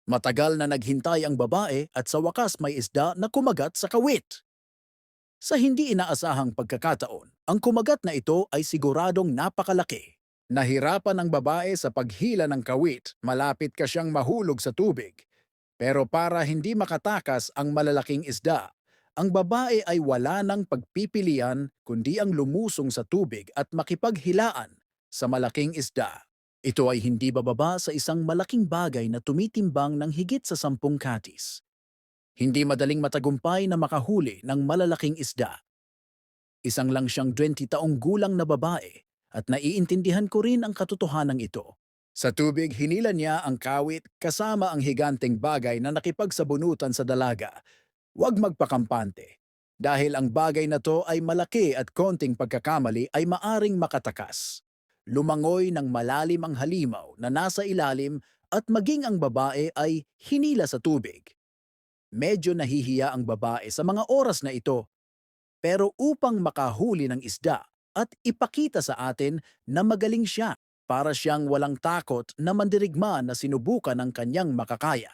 Matagal na naghintay ang babae at sa wakas may isda na kumagat sa kawit. Sa hindi inaasahang pagkakataon, ang kumagat na ito ay siguradong napakalaki. Nahirapan ang babae sa paghila ng kawit, malapit ka siyang mahulog sa tubig. Pero para hindi makatakas ang malalaking isda, ang babae ay wala ng pagpipilian kundi ang lumusong sa tubig at makipaghilaan sa malaking isda. Ito ay hindi bababa sa isang malaking bagay na tumitimbang ng higit sa 10 katis. Hindi madaling matagumpay na makahuli ng malalaking isda. Isang lang siyang 20 taong gulang na babae at naiintindihan ko rin ang katotohanan ito. Sa tubig, hinila niya ang kawit kasama ang higanteng bagay na nakipagsabunutan sa dalaga. Huwag magpakampante. Dahil ang bagay na to ay malaki at konting pagkakamali ay maaring makatakas. Lumangoy ng malalim ang halimaw na nasa ilalim at maging ang babae ay hinila sa tubig. Medyo nahihiya ang babae sa mga oras na ito, pero upang makahuli ng isda at ipakita sa atin na magaling siya, para siyang walang takot na mandirigma na sinubukan ng kanyang makakaya.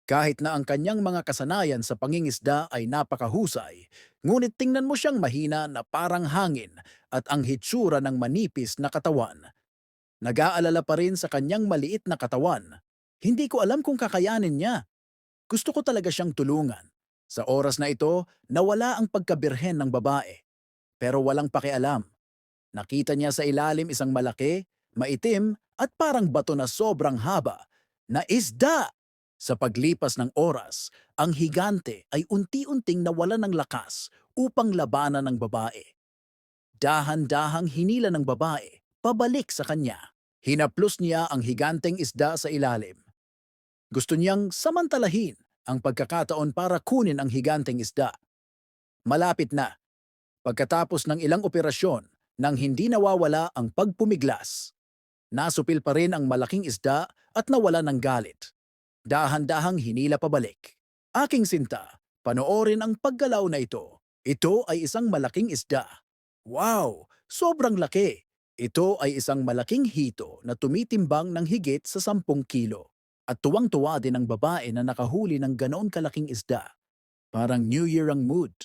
Kahit na ang kanyang mga kasanayan sa pangingisda ay napakahusay, ngunit tingnan mo siyang mahina na parang hangin at ang hitsura ng manipis na katawan. Nag-aalala pa rin sa kanyang maliit na katawan. Hindi ko alam kung kakayanin niya. Gusto ko talaga siyang tulungan. Sa oras na ito, nawala ang pagkabirhen ng babae. Pero walang pakialam. Nakita niya sa ilalim isang malaki, maitim at parang bato na sobrang haba na isda. Sa paglipas ng oras, ang higante ay unti-unting nawala ng lakas upang labanan ng babae. Dahan-dahang hinila ng babae pabalik sa kanya. Hinaplos niya ang higanteng isda sa ilalim. Gusto niyang samantalahin ang pagkakataon para kunin ang higanteng isda. Malapit na, pagkatapos ng ilang operasyon, nang hindi nawawala ang pagpumiglas. Nasupil pa rin ang malaking isda at nawala ng galit. Dahan-dahang hinila pabalik. Aking sinta, panoorin ang paggalaw na ito. Ito ay isang malaking isda. Wow! Sobrang laki! Ito ay isang malaking hito na tumitimbang ng higit sa 10 kilo. At tuwang-tuwa din ang babae na nakahuli ng ganoon kalaking isda. Parang New Year ang mood.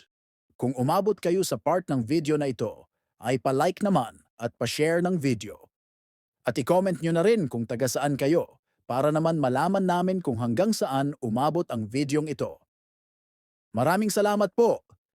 Kung umabot kayo sa part ng video na ito, ay pa-like naman at pa-share ng video. At i-comment nyo na rin kung taga saan kayo para naman malaman namin kung hanggang saan umabot ang videong ito. Maraming salamat po